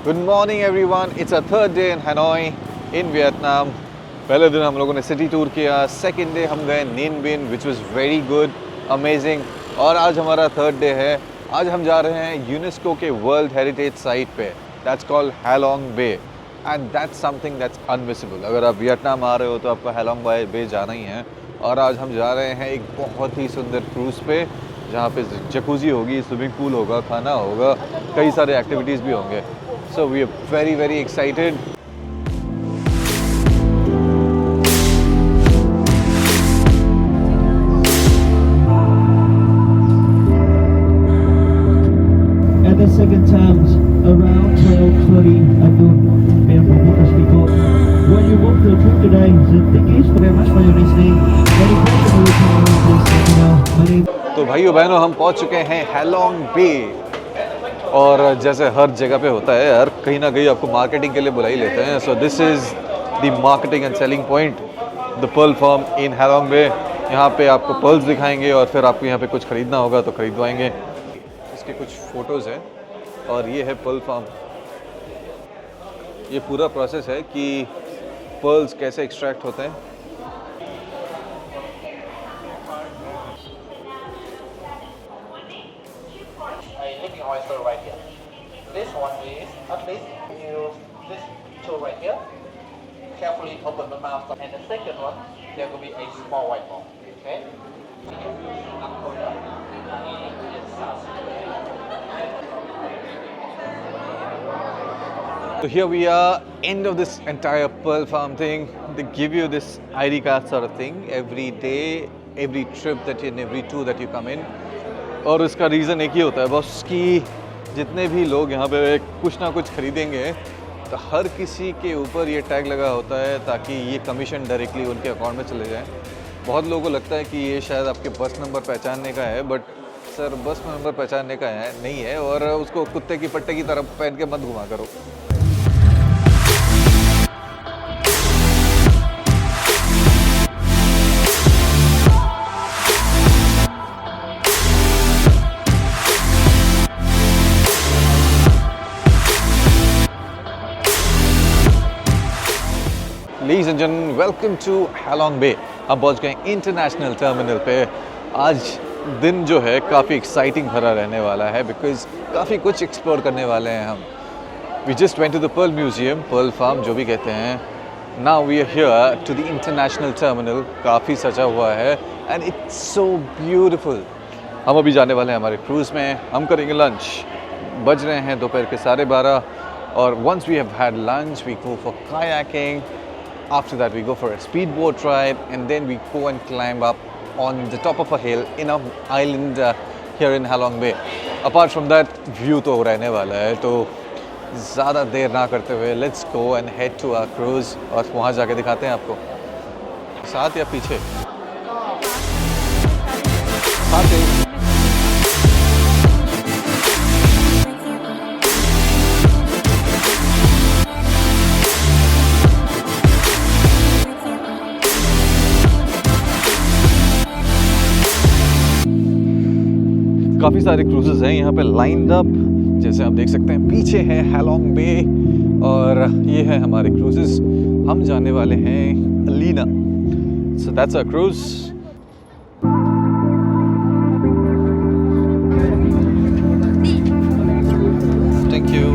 Good morning everyone. It's our third day in Hanoi in Vietnam. पहले दिन हम लोगों ने सिटी टूर किया, सेकंड डे हम गए Ninh Binh which was very good, amazing. और आज हमारा थर्ड डे है. आज हम जा रहे हैं यूनेस्को के वर्ल्ड हेरिटेज साइट पे. That's called Halong Bay and that's something that's unmissable. अगर आप वियतनाम आ रहे हो तो आपको Halong Bay जाना ही है. और आज हम जा रहे हैं एक बहुत ही सुंदर क्रूज़ पे जहाँ पे जकूज़ी होगी, स्विमिंग पूल होगा, खाना होगा, कई सारे एक्टिविटीज़ भी होंगे. So we are very excited. At the second times around 12:30 at noon p.m. for Buddha Speak. When you book the trip today, so thank you very much for your listening. Very pleasure. तो भाइयों बहनों हम पहुंच चुके हैं हैलोंग बे. और जैसे हर जगह पे होता है यार, कहीं ना कहीं आपको मार्केटिंग के लिए बुला ही लेते हैं. So this is the marketing and selling point, the pearl farm in Halong bay. यहाँ पे आपको पर्ल्स दिखाएंगे और फिर आपको यहाँ पे कुछ ख़रीदना होगा तो ख़रीदवाएंगे. इसके कुछ फ़ोटोज़ हैं और ये है पर्ल फार्म. ये पूरा प्रोसेस है कि पर्ल्स कैसे एक्सट्रैक्ट होते हैं. Oyster right here. This one is at least use this tool right here. Carefully open the mouth, and the second one there will be a small white ball. Okay. So here we are, end of this entire pearl farm thing. They give you this ID card sort of thing every day, every trip that you, in every tour that you come in. और इसका reason एक ही होता है बस कि जितने भी लोग यहाँ पे कुछ ना कुछ खरीदेंगे तो हर किसी के ऊपर ये टैग लगा होता है ताकि ये कमीशन डायरेक्टली उनके अकाउंट में चले जाए. बहुत लोगों को लगता है कि ये शायद आपके बस नंबर पहचानने का है, बट सर बस नंबर पहचानने का है नहीं है. और उसको कुत्ते की पट्टे की तरफ पहन के मत घुमा करो. Ladies and gentlemen, welcome to Halong Bay. हम पहुंच गए इंटरनेशनल टर्मिनल पे. आज दिन जो है काफ़ी एक्साइटिंग भरा रहने वाला है बिकॉज काफ़ी कुछ एक्सप्लोर करने वाले हैं हम. We just went to the Pearl Museum, Pearl Farm जो भी कहते हैं. Now we are here to the international terminal. काफ़ी सजा हुआ है and it's so beautiful. हम अभी जाने वाले हैं हमारे क्रूज़ में. हम करेंगे लंच. बज रहे हैं दोपहर के 12:30 और once we have had lunch we go for kayaking. After that we go for a speedboat ride and then we go and climb up on the top of a hill in an island here in Halong Bay. Apart from that view तो रहने वाला है. तो ज़्यादा देर ना करते हुए let's go and head to our cruise और वहाँ जाके दिखाते हैं आपको. साथ या पीछे? साथ ही. काफ़ी सारे क्रूजेस हैं यहाँ पे लाइंड अप. जैसे आप देख सकते हैं पीछे है हैलोंग बे और ये है हमारे क्रूजेस. हम जाने वाले हैं Alina. So that's our cruise. Thank you.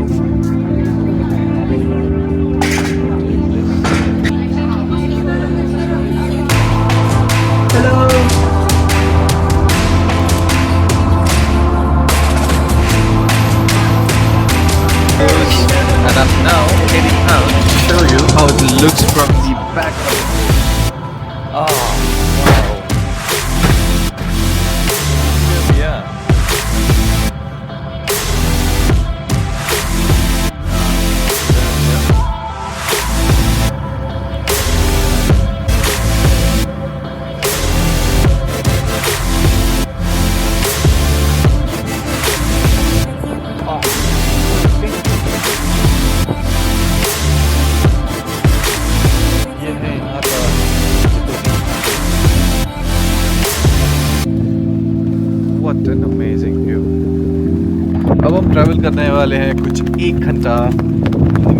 And I'm now heading out to show you how it looks from the back of it. Oh, wow. Here we are. What an amazing view. अब हम travel करने वाले हैं कुछ 1 घंटा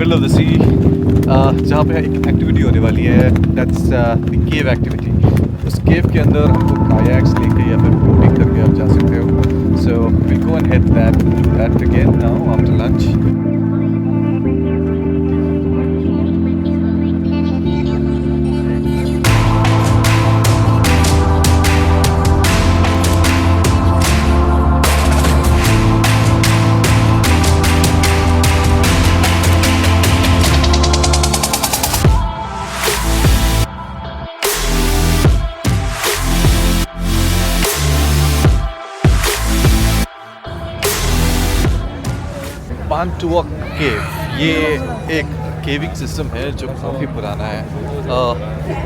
middle of the सी, जहाँ पे एक एक्टिविटी होने वाली है, दैट्स द केव एक्टिविटी। उस केव के अंदर हमको कायाक्स लेके या फिर बोटिंग करके आप जा सकते हो। So will go and hit that again now after lunch. Pantua cave, ये एक केविंग सिस्टम है जो काफ़ी पुराना है।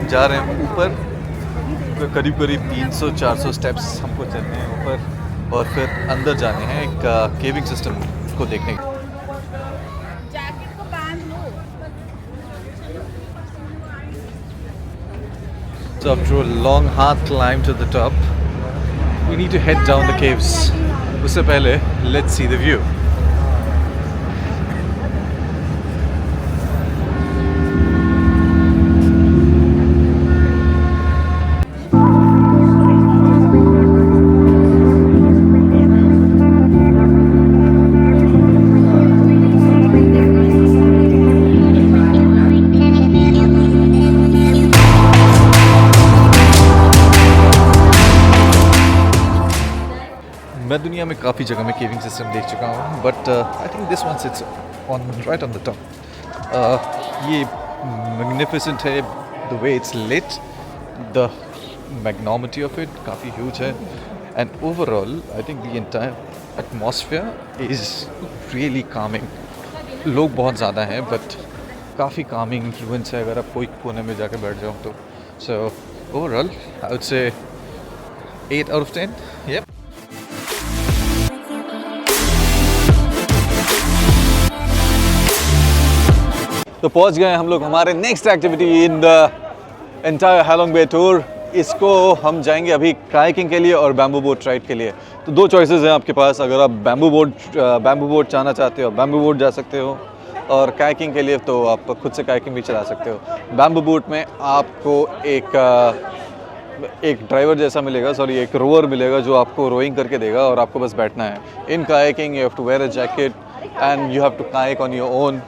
जा रहे हैं ऊपर, करीब 300-400 स्टेप्स हमको चलने हैं ऊपर और फिर अंदर जाने हैं एक केविंग सिस्टम को देखने। जैकेट को बांध लो। So after a long hard climb to the top, we need to head down the caves. उससे पहले let's see the view. मैं दुनिया में काफ़ी जगह में केविंग सिस्टम देख चुका हूँ, but I think this one sits on right on the top. ये मैग्निफिसेंट है, the way it's lit, the magnanimity of it काफ़ी ह्यूज है, and overall I think the entire atmosphere is really calming. लोग बहुत ज़्यादा हैं but काफ़ी Kameng influence है अगर आप कोई कोने में जाके बैठ जाओ तो। So overall I would say 8 out of 10। Yep. तो पहुंच गए हम लोग हमारे next activity in the entire Halong bay tour. इसको हम जाएंगे अभी कायाकिंग के लिए और बैम्बू बोट राइड के लिए। तो दो चॉइसेस हैं आपके पास, अगर आप बैम्बू बोट जाना चाहते हो बैम्बू बोट जा सकते हो, और कायाकिंग के लिए तो आप खुद से कायाकिंग भी चला सकते हो। बैम्बू बोट में आपको एक ड्राइवर जैसा मिलेगा, एक रोवर मिलेगा जो आपको रोइंग करके देगा और आपको बस बैठना है। In kayaking you have to wear a jacket and you have to kayak on your own.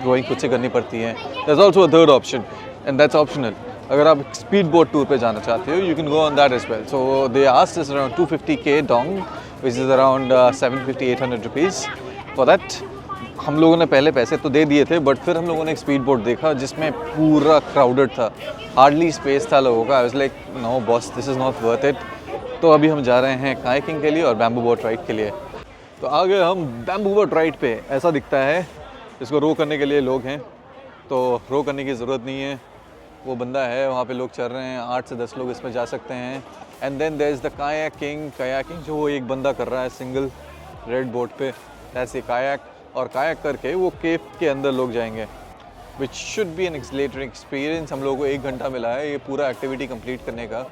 Rowing खुद से करनी पड़ती है। There is also a third option and that's optional. अगर आप स्पीड बोट टूर पे जाना चाहते हो you can go on that as well. So they asked us around 250K dong which is around 750-800 rupees for that. हम लोगों ने पहले पैसे तो दे दिए थे, बट फिर हम लोगों ने एक स्पीड बोट देखा जिसमें पूरा क्राउडेड था, हार्डली स्पेस था लोगों का। I was like no boss, this is not worth it. तो अभी हम जा रहे हैं कायाकिंग के लिए और बैम्बू बोट राइड के लिए। तो आ गए हम बैम्बू बोट राइड पे। ऐसा दिखता है, इसको रो करने के लिए लोग हैं, तो रो करने की ज़रूरत नहीं है। वो बंदा है वहाँ पे, लोग चल रहे हैं, 8 से 10 लोग इसमें जा सकते हैं। And then there is the kayaking जो वो एक बंदा कर रहा है सिंगल रेड बोट पे, ऐसे कायाक। और कायाक करके वो केव के अंदर लोग जाएंगे, which should be an exhilarating experience. हम लोगों को 1 घंटा मिला है ये पूरा एक्टिविटी कंप्लीट करने का।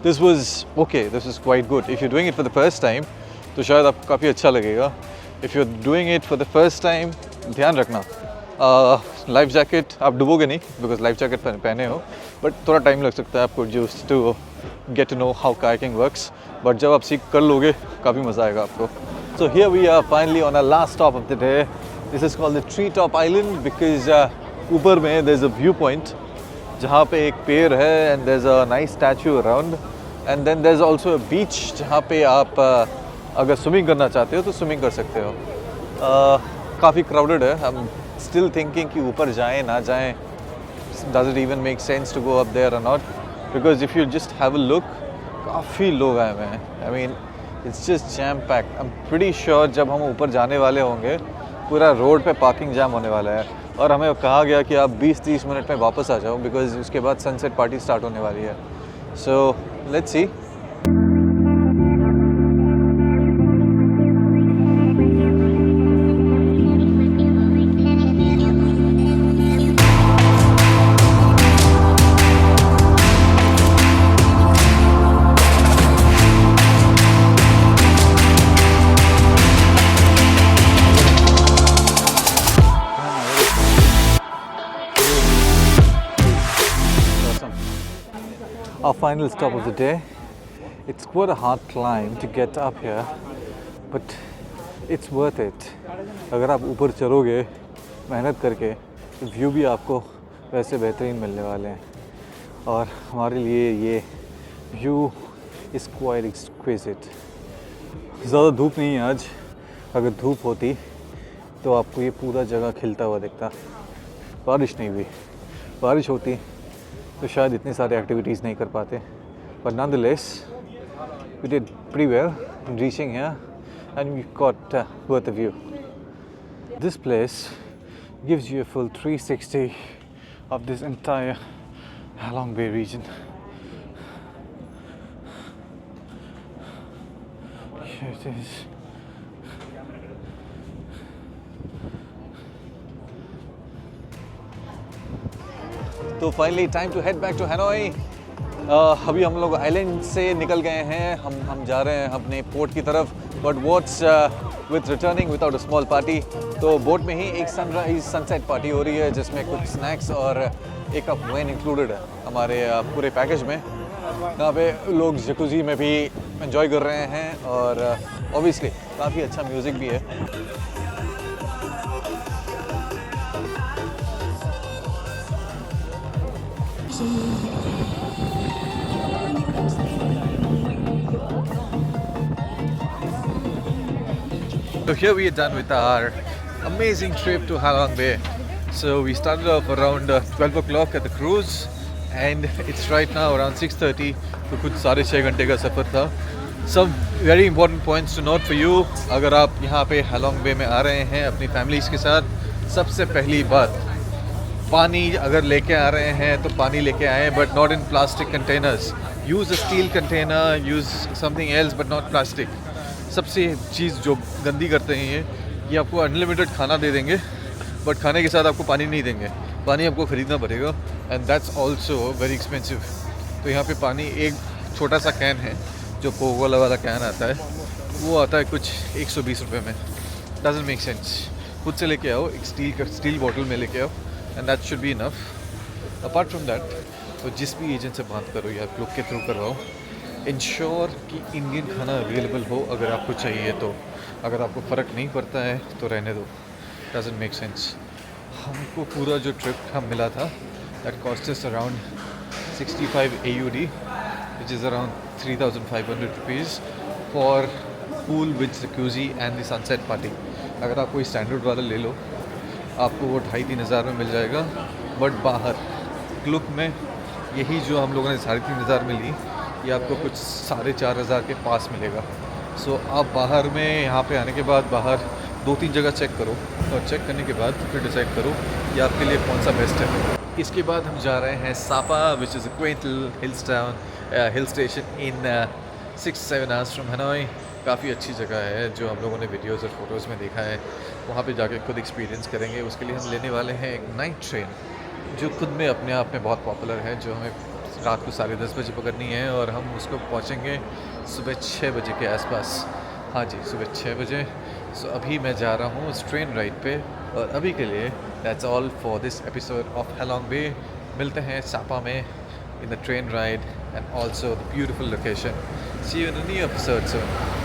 This was okay, this is quite good. If you're doing it for the first time, तो शायद आपको काफ़ी अच्छा लगेगा। If you're doing it for the first time, ध्यान रखना लाइफ जैकेट आप डुबोगे नहीं, बिकॉज लाइफ जैकेट पहने हो, बट थोड़ा टाइम लग सकता है आपको just to get to know how kayaking works. But जब आप सीख कर लोगे काफ़ी मज़ा आएगा आपको। So here we are finally on a last stop of the day. This is called the tree top island because ऊपर में there is a view point जहाँ पे एक पेड़ है and there is a nice statue around, and then there is also a beach जहाँ पे आप अगर स्विमिंग करना चाहते हो तो स्विमिंग कर सकते हो। काफ़ी क्राउडेड है। हम स्टिल थिंकिंग कि ऊपर जाएं ना जाएं, does it even make sense to go up there और not, because if you just have a look काफ़ी लोग आए हुए हैं। I mean it's just jam packed. I am pretty sure जब हम ऊपर जाने वाले होंगे पूरा रोड पे पार्किंग जाम होने वाला है, और हमें कहा गया कि आप 20-30 मिनट में वापस आ जाओ बिकॉज उसके बाद सनसेट पार्टी स्टार्ट होने वाली है। So let's see. Our final stop of the day. It's quite a hard climb to get up here, but it's worth it. अगर आप ऊपर चलोगे मेहनत करके तो व्यू भी आपको वैसे बेहतरीन मिलने वाले हैं, और हमारे लिए ये व्यू इज़ क्वाइट एक्सक्विजिट। ज़्यादा धूप नहीं है आज, अगर धूप होती तो आपको ये पूरा जगह खिलता हुआ दिखता। बारिश नहीं हुई, बारिश होती तो शायद इतनी सारी एक्टिविटीज़ नहीं कर पाते, but nonetheless we did pretty well in reaching here and we got worth a view. This place gives you a full 360 of this entire Halong Bay region. Here it is. तो finally time to head back to Hanoi. अभी हम लोग island से निकल गए हैं, हम जा रहे हैं अपने पोर्ट की तरफ, but what's with returning without a small party. तो बोट में ही एक सनसेट पार्टी हो रही है जिसमें कुछ स्नैक्स और एक कप वाइन इंक्लूडेड है हमारे पूरे पैकेज में। यहाँ पे लोग जकूजी में भी एंजॉय कर रहे हैं और ऑब्वियसली काफ़ी अच्छा म्यूज़िक भी है। So here we are done with our amazing trip to Halong Bay. So we started off around 12 o'clock at the cruise and it's right now around 6:30. तो कुछ 6.5 घंटे का सफ़र था। Some very important points to note for you. अगर आप यहाँ पे Halong Bay में आ रहे हैं अपनी फैमिलीज़ के साथ, सबसे पहली बात, पानी अगर लेके आ रहे हैं तो पानी लेके आएँ, but not in plastic containers. Use a steel container, use something else but not plastic. सबसे चीज़ जो गंदी करते हैं ये आपको अनलिमिटेड खाना दे देंगे बट खाने के साथ आपको पानी नहीं देंगे, पानी आपको ख़रीदना पड़ेगा and that's also very expensive. तो यहाँ पे पानी एक छोटा सा कैन है जो कोका वाला कैन आता है, वो आता है कुछ 120 रुपये में। Doesn't make sense. खुद से लेके आओ, एक स्टील बॉटल में लेके आओ and that should be enough. Apart from that तो जिस भी एजेंट से बात करो या क्लुक के थ्रू करवाओ, इंश्योर कि इंडियन खाना अवेलेबल हो अगर आपको चाहिए तो। अगर आपको फ़र्क नहीं पड़ता है तो रहने दो, डजंट मेक सेंस। हमको पूरा जो ट्रिप हम मिला था that cost us around 65 AUD which is around 3,500 rupees for pool with jacuzzi and the sunset party. अगर आप कोई स्टैंडर्ड वाला ले लो आपको वो 2,500-3 हज़ार में मिल जाएगा, बट बाहर क्लुक में यही जो हम लोगों ने 3,500 में ली ये आपको कुछ 4,500 के पास मिलेगा। सो आप बाहर में यहाँ पे आने के बाद बाहर 2-3 जगह चेक करो और चेक करने के बाद फिर डिसाइड करो कि आपके लिए कौन सा बेस्ट है। इसके बाद हम जा रहे हैं Sapa which is a coined hill station in 6-7 hours from Hanoi. काफ़ी अच्छी जगह है जो हम लोगों ने वीडियोज़ और फोटोज़ में देखा है, वहाँ पे जाके खुद एक्सपीरियंस करेंगे। उसके लिए हम लेने वाले हैं एक नाइट ट्रेन जो खुद में अपने आप में बहुत पॉपुलर है, जो हमें रात को 10:30 बजे पकड़नी है और हम उसको पहुँचेंगे सुबह 6 बजे के आसपास। हाँ जी, सुबह 6 बजे। सो अभी मैं जा रहा हूँ उस ट्रेन राइड पे, और अभी के लिए that's all for this episode of Halong Bay. मिलते हैं सापा में in the train ride and also the beautiful location. See you in a new episode soon.